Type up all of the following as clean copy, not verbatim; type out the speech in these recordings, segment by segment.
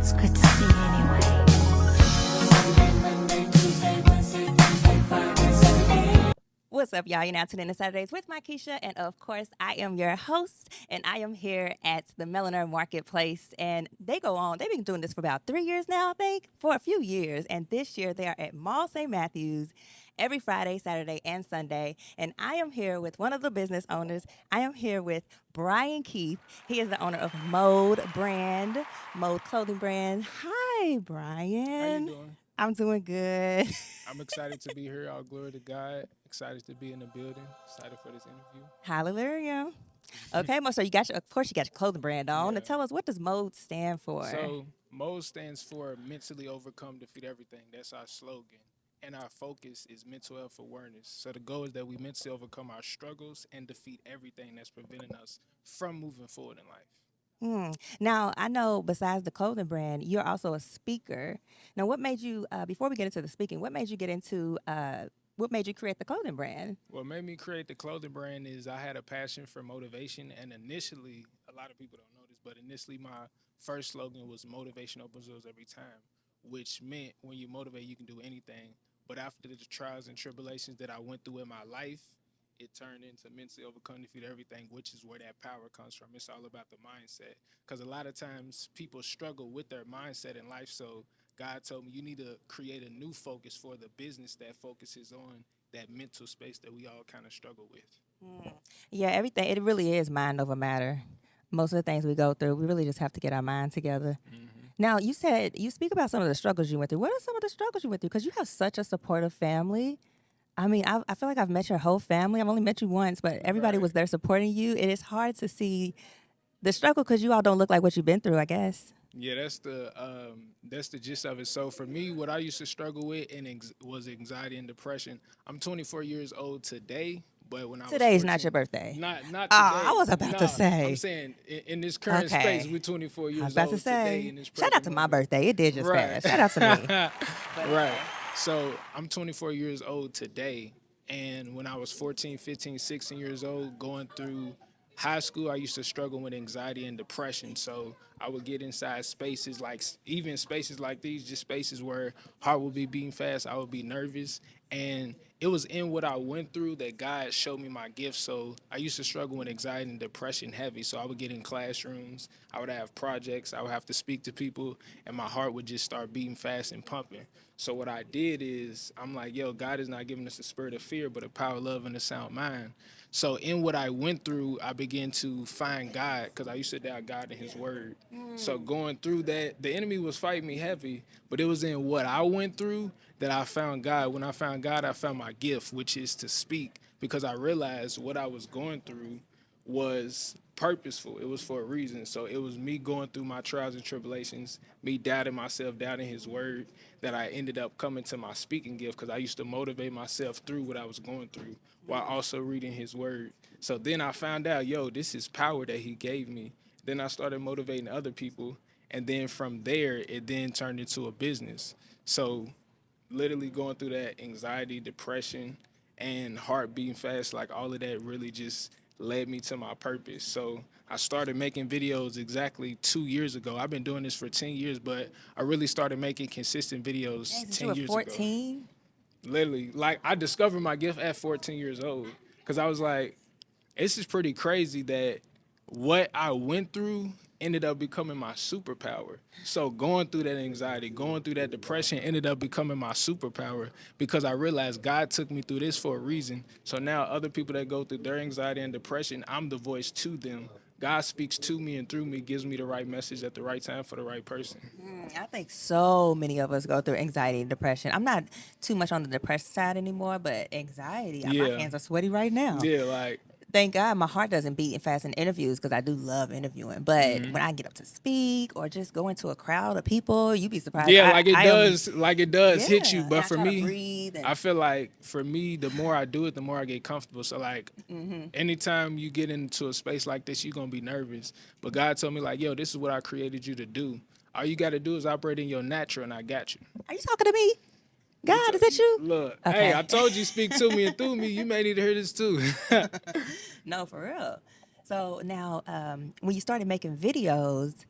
It's good to see you anyway. Sunday, Monday, Tuesday, Wednesday, Thursday, Friday, Saturday. What's up, y'all? You're now tuning in to Saturdays with my Keisha, and of course, I am your host, and I am here at the Meliner Marketplace, and they go on. They've been doing this for about 3 years now, I think, for a few years, and this year they are at Mall St. Matthews every Friday, Saturday, and Sunday, and I am here with one of the business owners. I am here with Bryon Keith. He is the owner of Mode clothing brand. Hi, Bryon. How you doing? I'm doing good. I'm excited to be here. All glory to God. Excited to be in the building. Excited for this interview. Hallelujah. Okay, Mo, so of course, you got your clothing brand on. Yeah. And tell us, what does MODE stand for? So MODE stands for Mentally Overcome, Defeat Everything. That's our slogan. And our focus is mental health awareness. So the goal is that we mentally overcome our struggles and defeat everything that's preventing us from moving forward in life. Now, I know besides the clothing brand, you're also a speaker. Now, what made you, before we get into the speaking, what made you what made you create the clothing brand? What made me create the clothing brand is I had a passion for motivation. And initially, a lot of people don't know this, but initially my first slogan was motivation opens doors every time, which meant when you motivate, you can do anything. But after the trials and tribulations that I went through in my life, it turned into mentally overcome, defeat everything, which is where that power comes from. It's all about the mindset. Because a lot of times people struggle with their mindset in life. So God told me you need to create a new focus for the business that focuses on that mental space that we all kind of struggle with. Yeah, everything, it really is mind over matter. Most of the things we go through, we really just have to get our mind together. Now, you said you speak about some of the struggles you went through. What are some of the struggles you went through? Because you have such a supportive family. I mean, I feel like I've met your whole family. I've only met you once, but everybody was there supporting you. It is hard to see the struggle because you all don't look like what you've been through, I guess. Yeah, that's the gist of it. So for me, what I used to struggle with was anxiety and depression. I'm 24 years old today, but when I was Today's 14, not your birthday. not today. I was about to Nah, say. I'm saying in this current Okay. space, we're 24 I was years about old to say, today. In this shout out to present my moment. birthday. It did just Right. pass. Shout out to me. Right. So I'm 24 years old today. And when I was 14, 15, 16 years old, going through high school, I used to struggle with anxiety and depression. So I would get inside spaces even spaces like these, just spaces where heart would be beating fast. I would be nervous. And it was in what I went through that God showed me my gift. So I used to struggle with anxiety and depression heavy. So I would get in classrooms, I would have projects, I would have to speak to people, and my heart would just start beating fast and pumping. So what I did is I'm like, yo, God is not giving us a spirit of fear, but a power, love, and a sound mind. So in what I went through, I began to find God because I used to doubt God and his word. So going through that, the enemy was fighting me heavy, but it was in what I went through that I found God. When I found God, I found my gift, which is to speak, because I realized what I was going through was purposeful. It was for a reason. So it was me going through my trials and tribulations, me doubting myself, doubting his word, that I ended up coming to my speaking gift because I used to motivate myself through what I was going through while also reading his word. So then I found out, yo, this is power that he gave me. Then I started motivating other people. And then from there, it then turned into a business. So literally going through that anxiety, depression, and heart beating fast, like all of that really just led me to my purpose. So I started making videos exactly 2 years ago. I've been doing this for 10 years, but I really started making consistent videos Since 10 you were years 14? ago. Literally, like I discovered my gift at 14 years old because I was like, it's just pretty crazy that what I went through ended up becoming my superpower. So going through that anxiety, going through that depression ended up becoming my superpower because I realized God took me through this for a reason. So now other people that go through their anxiety and depression, I'm the voice to them. God speaks to me and through me, gives me the right message at the right time for the right person. I think so many of us go through anxiety and depression. I'm not too much on the depressed side anymore, but anxiety, my Yeah. hands are sweaty right now. Yeah, like Thank God my heart doesn't beat fast in interviews because I do love interviewing. But when I get up to speak or just go into a crowd of people, you'd be surprised. yeah, I it does hit Yeah, you. and But I for try to me, breathe and- I feel like for me, the more I do it, the more I get comfortable. So like, anytime you get into a space like this, you're gonna be nervous. But God told me like, yo, this is what I created you to do. All you got to do is operate in your natural, and I got you. Are you talking to me? God, is that you? Look, Okay. hey, I told you speak to me and through me. You may need to hear this too. No, for real. So now, when you started making videos,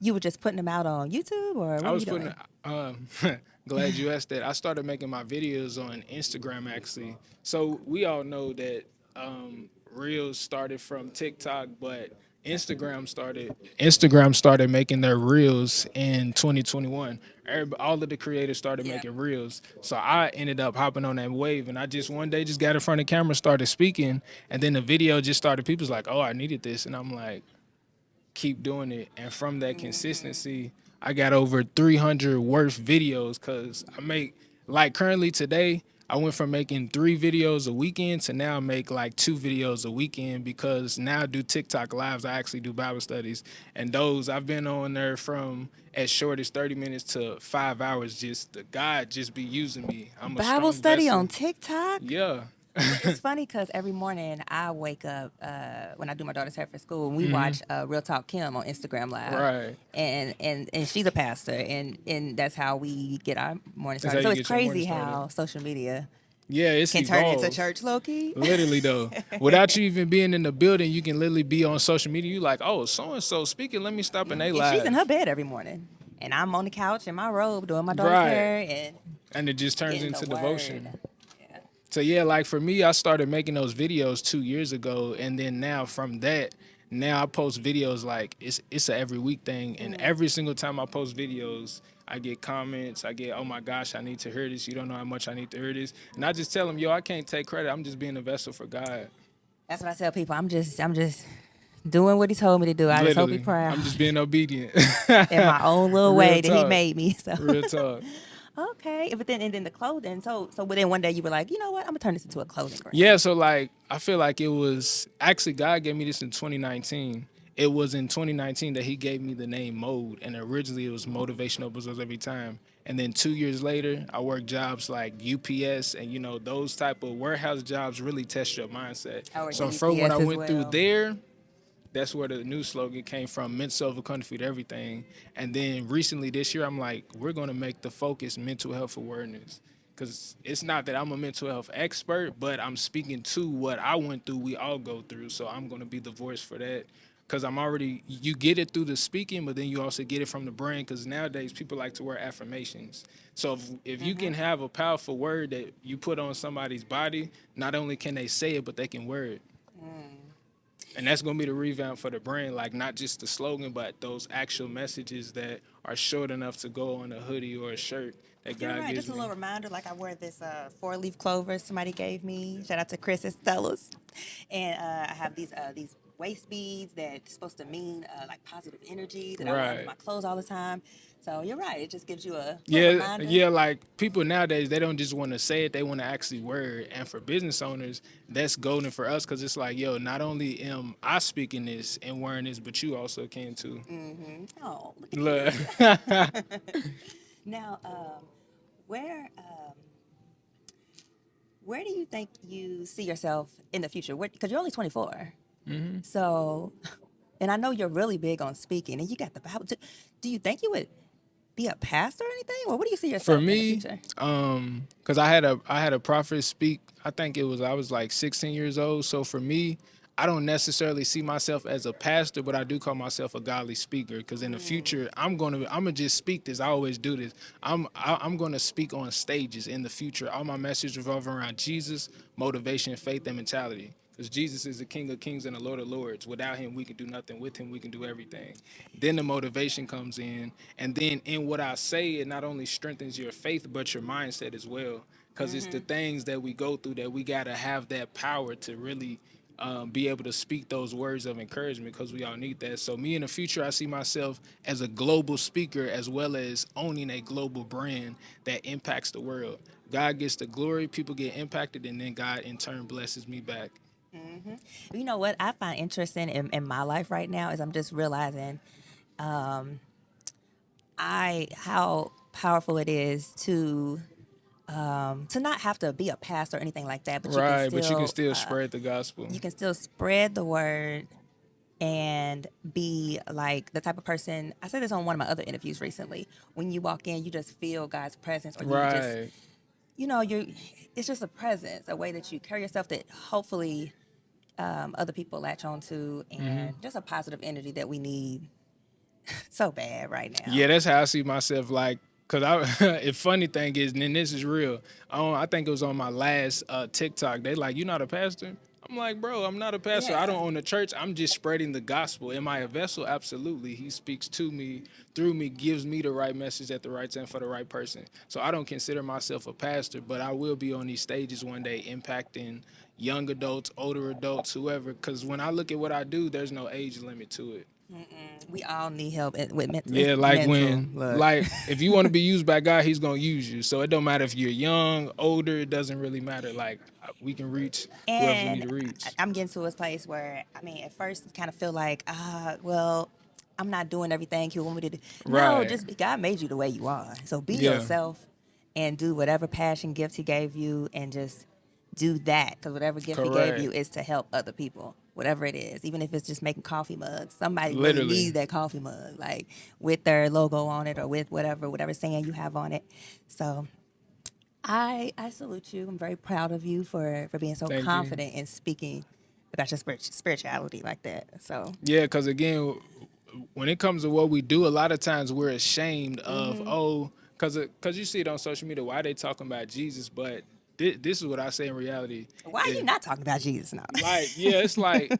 You were just putting them out on YouTube, or what I were was you putting. doing? Glad you asked that. I started making my videos on Instagram actually. So we all know that Reels started from TikTok, but Instagram started making their Reels in 2021. All of the creators started Yeah. making Reels. So I ended up hopping on that wave, and I just one day just got in front of the camera, started speaking, and then the video just started. People's like, "Oh, I needed this," and I'm like, keep doing it. And from that consistency, I got over 300 worth videos because I make, like currently today, I went from making 3 videos a weekend to now make like 2 videos a weekend because now I do TikTok lives. I actually do Bible studies. And those I've been on there from as short as 30 minutes to 5 hours. Just the God just be using me. I'm a Bible strong study vessel. on TikTok? Yeah. Well, it's funny because every morning I wake up when I do my daughter's hair for school, and we watch Real Talk Kim on Instagram Live, Right. and she's a pastor, and that's how we get our morning That's how started. So you it's get your morning crazy started. how social media Yeah, it's can turn into evolved. church, low key. Literally though, without you even being in the building, you can literally be on social media. You like, oh, so and so speaking. Let me stop and they And she's in her live. bed every morning, and I'm on the couch in my robe doing my daughter's Right, hair and and it just turns getting the into word. devotion. Yeah. So yeah, like for me, I started making those videos 2 years ago, and then now from that, now I post videos like it's a every week thing, and every single time I post videos, I get comments. I get, oh my gosh, I need to hear this. You don't know how much I need to hear this, and I just tell them, yo, I can't take credit. I'm just being a vessel for God. That's what I tell people. I'm just doing what he told me to do. I just hope he Literally, proud I'm just being obedient. in my own little Real way that he talk. made me. So Real talk. okay, but then and then the clothing. So within one day you were like, you know what? I'm gonna turn this into a clothing brand. Yeah, so like I feel like it was actually God gave me this in 2019. It was in 2019 that He gave me the name Mode, and originally it was motivational episodes every time. And then 2 years later, I worked jobs like UPS, and those type of warehouse jobs really test your mindset. I worked So at from when I UPS as went through well. there, that's where the new slogan came from: mental health will defeat everything. And then recently this year, I'm like, we're gonna make the focus mental health awareness. Cause it's not that I'm a mental health expert, but I'm speaking to what I went through, we all go through. So I'm gonna be the voice for that. Cause you get it through the speaking, but then you also get it from the brain. Cause nowadays people like to wear affirmations. So if you can have a powerful word that you put on somebody's body, not only can they say it, but they can wear it. And that's gonna be the revamp for the brand, like not just the slogan, but those actual messages that are short enough to go on a hoodie or a shirt that You're God right. gives Just a me. little reminder, like I wear this 4-leaf clover somebody gave me. Shout out to Chris and Stella's. And I have these waist beads that's supposed to mean like positive energy that I wear under Right. my clothes all the time. So you're right. It just gives you a little Yeah, reminder. yeah, like people nowadays, they don't just want to say it, they want to actually wear it. And for business owners, that's golden for us because it's like, yo, not only am I speaking this and wearing this, but you also can too. Oh, look at Look. you. Now, where do you think you see yourself in the future? Because you're only 24. So, and I know you're really big on speaking, and you got the Bible. Do you think you would be a pastor or anything, or what do you see For yourself in the me, future? because I had a prophet speak. I think I was like 16 years old. So for me, I don't necessarily see myself as a pastor, but I do call myself a godly speaker. Because in the future, I'm gonna just speak this. I always do this. I'm gonna speak on stages in the future. All my messages revolve around Jesus, motivation, faith, and mentality. Because Jesus is the King of Kings and the Lord of Lords. Without Him, we can do nothing. With Him, we can do everything. Then the motivation comes in, and then in what I say, it not only strengthens your faith but your mindset as well. Because it's the things that we go through that we gotta have that power to really be able to speak those words of encouragement because we all need that. So me in the future, I see myself as a global speaker as well as owning a global brand that impacts the world. God gets the glory, people get impacted, and then God in turn blesses me back. You know what I find interesting in my life right now is I'm just realizing how powerful it is to not have to be a pastor or anything like that, but Right, but you can still spread the gospel. you can still spread the word and be like the type of person. I said this on one of my other interviews recently. When you walk in, you just feel God's presence, or you just, Right. it's just a presence, a way that you carry yourself that hopefully other people latch on to, and just a positive energy that we need so bad right now. Yeah, that's how I see myself. Like, cause I, the funny thing is, and this is real. I think it was on my last TikTok. They like, you not a pastor? I'm like, bro, I'm not a pastor. I Yeah. don't own a church. I'm just spreading the gospel. Am I a vessel? Absolutely. He speaks to me, through me, gives me the right message at the right time for the right person. So I don't consider myself a pastor, but I will be on these stages one day impacting young adults, older adults, whoever. Cause when I look at what I do, there's no age limit to it. We all need help with Yeah, like mental. when, Look. like, if you want to be used by God, He's gonna use you. So it don't matter if you're young, older. It doesn't really matter. Like, we can reach whoever we need And to reach. I'm getting to a place where, I mean, at first you kind of feel like, well, I'm not doing everything He want me to do. No, Right. just God made you the way you are. So be Yeah. yourself and do whatever passion, gift He gave you, and just do that. Because whatever gift He gave Correct. you is to help other people, whatever it is. Even if it's just making coffee mugs, somebody really Literally. needs that coffee mug, like with their logo on it or with whatever saying you have on it. So I salute you. I'm very proud of you for being so Thank you. confident in speaking about your spirituality like that. So Yeah, because again, when it comes to what we do, a lot of times we're ashamed of, Mm-hmm. because you see it on social media, why they talking about Jesus, but this is what I say in reality. why are you not talking about Jesus now? Like, yeah, it's like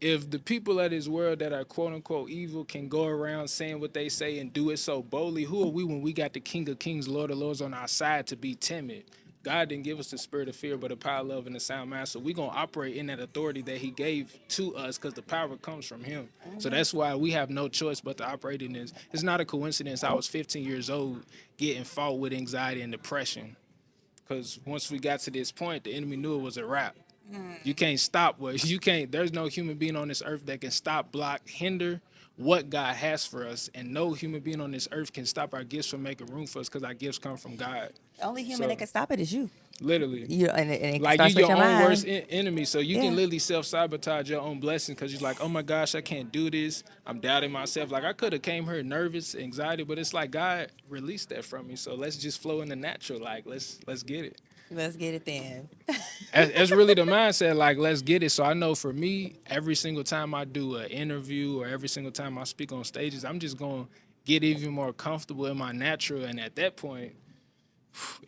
if the people of this world that are quote unquote evil can go around saying what they say and do it so boldly, who are we when we got the King of Kings, Lord of Lords on our side to be timid? God didn't give us the spirit of fear, but a power, love, and a sound mind. So we're going to operate in that authority that He gave to us because the power comes from Him. So that's why we have no choice but to operate in this. It's not a coincidence I was 15 years old getting fought with anxiety and depression. Because once we got to this point, the enemy knew it was a wrap. You can't stop what you can't. There's no human being on this earth that can stop, block, hinder what God has for us, and no human being on this earth can stop our gifts from making room for us because our gifts come from God. The only human So- that can stop it is you. Literally, You and it like starts you with your your own mind. worst enemy. So you Yeah. can literally self-sabotage your own blessing because you're like, oh my gosh, I can't do this. I'm doubting myself. Like I could have came here nervous, anxiety, but it's like God released that from me. So let's just flow in the natural. Like let's get it. Let's get it then. That's really the mindset. Like, let's get it. So I know for me, every single time I do an interview or every single time I speak on stages, I'm just going to get even more comfortable in my natural. And at that point,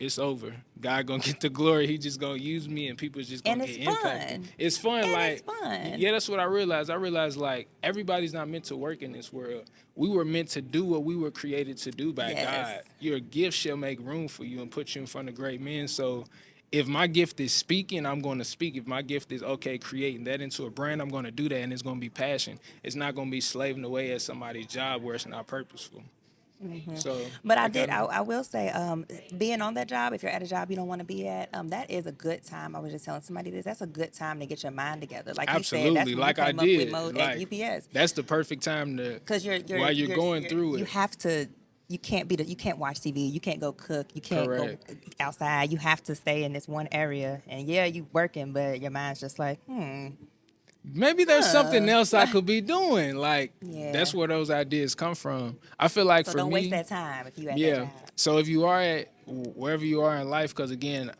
it's over. God gonna get the glory. He just gonna use me, and people just gonna And get it's impacted. fun. It's fun. And like it's fun. yeah, that's what I realized. I realized like everybody's not meant to work in this world. We were meant to do what we were created to do by Yes. God. Your gift shall make room for you and put you in front of great men. So if my gift is speaking, I'm going to speak. If my gift is creating that into a brand, I'm going to do that, and it's going to be passion. It's not going to be slaving away at somebody's job where it's not purposeful. So, But I it did. kinda- I will say, being on that job, if you're at a job you don't want to be at, that is a good time. I was just telling somebody this. That's a good time to get your mind together. Like you said, that's Absolutely, when like you I came up with did. mode Like at UPS. that's the perfect time to Because while you're going through you it. have to. You can't you can't watch TV. You can't go cook. You can't Correct. go outside. You have to stay in this one area. And yeah, you working, but your mind's just like, Maybe there's something else I could be doing. Like Yeah. that's where those ideas come from. I feel like so for don't me, waste that time if you at that yeah. job. So if you are at wherever you are in life, because again,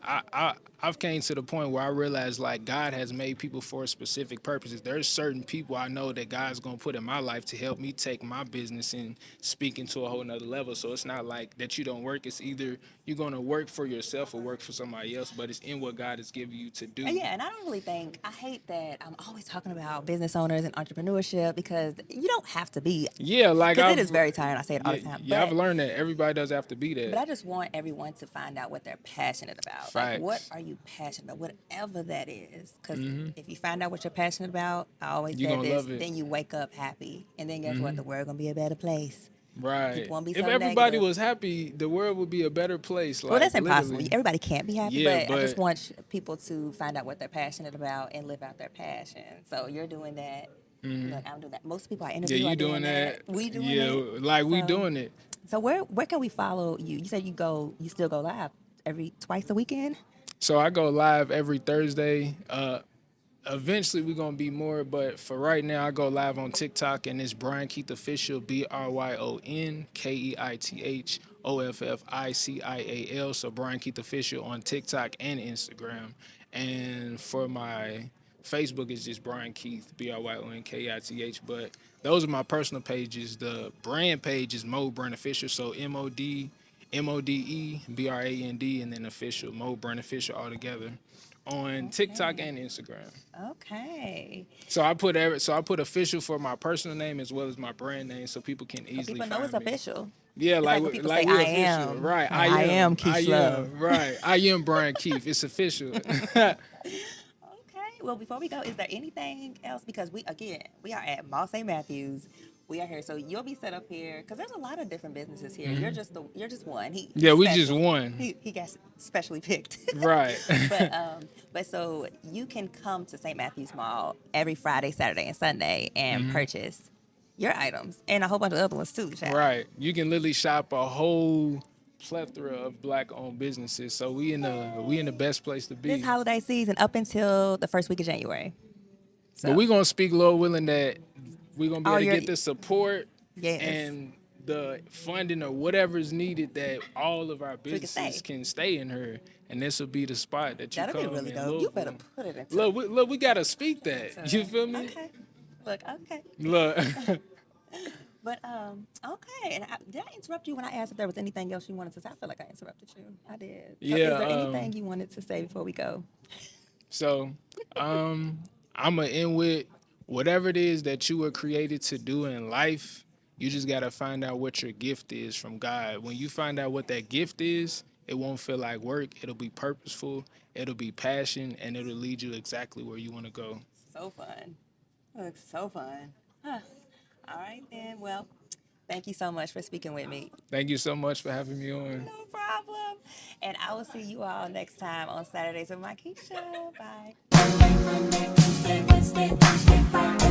I've came to the point where I realize like God has made people for specific purposes. There's certain people I know that God's gonna put in my life to help me take my business and speak into a whole nother level. So it's not like that you don't work. It's either you're gonna work for yourself or work for somebody else, but it's in what God has given you to do. Yeah, and I don't really think I hate that I'm always talking about business owners and entrepreneurship because you don't have to be. Yeah, like Because it I've- is very tiring. I say it all the Yeah, time. yeah, I've but, learned that everybody doesn't have to be that. but I just want everyone to find out what they're passionate about. Like, Facts. what are you passionate about? Whatever that is. Because if you find out what you're passionate about, I always You say gonna this, love it. then you wake up happy. And then guess what? The world going to be a better place. Right. People won't be If so everybody negative. was happy, the world would be a better place. Like, Well, that's impossible. literally. Everybody can't be happy, Yeah, but I just but- want people to find out what they're passionate about and live out their passion. So you're doing that. Look, I'm doing that. Most people I interview Yeah, you are doing that. We doing yeah, it. like we So- doing it. So where can we follow you? You said you still go live twice a weekend? So I go live every Thursday. Eventually we're gonna be more, but for right now I go live on TikTok and it's Bryon Keith Official, BryonKeithOfficial. So Bryon Keith Official on TikTok and Instagram. And for my Facebook is just Bryon Keith, BRYONKITH. But those are my personal pages. The brand page is Mo Brand Official, so MODEBRAND, and then official, Mo Brand Official all together on TikTok and Instagram. Okay. So I put official for my personal name as well as my brand name, so people can easily People find know it's me. official. Yeah, It's like when people like say, we I official, am. right? I am Keith I Love. am, right? I am Bryon Keith. It's official. Okay. Well, before we go, is there anything else? Because we are at Mall St. Matthews. We are here, so you'll be set up here because there's a lot of different businesses here. You're just one. He's Yeah, we just special. one. He got specially picked. Right. But so you can come to St. Matthews Mall every Friday, Saturday, and Sunday and purchase your items and a whole bunch of other ones too. Child. Right. You can literally shop a whole plethora of black-owned businesses. So we in the best place to be. This holiday season up until the first week of January. So But we're gonna speak, Lord willing, that we're gonna be Oh, able to you're- get the support Yes. and the funding or whatever is needed that all of our we can businesses stay. can stay in her, and this will be the spot that you that'll come be really in dope. You Louisville. better put it into Look, we gotta speak that. You feel me? Okay. Look, okay. Look. But okay. And did I interrupt you when I asked if there was anything else you wanted to say? I feel like I interrupted you. I did. So Yeah, is there anything you wanted to say before we go? So, I'm gonna end with whatever it is that you were created to do in life. You just gotta find out what your gift is from God. When you find out what that gift is, it won't feel like work. It'll be purposeful. It'll be passion, and it'll lead you exactly where you want to go. So fun. Looks so fun. Huh. All right then. Well, thank you so much for speaking with me. Thank you so much for having me on. No problem. And I will see you all next time on Saturdays with my Keisha. Bye. Monday, Tuesday, Wednesday, Thursday, Friday.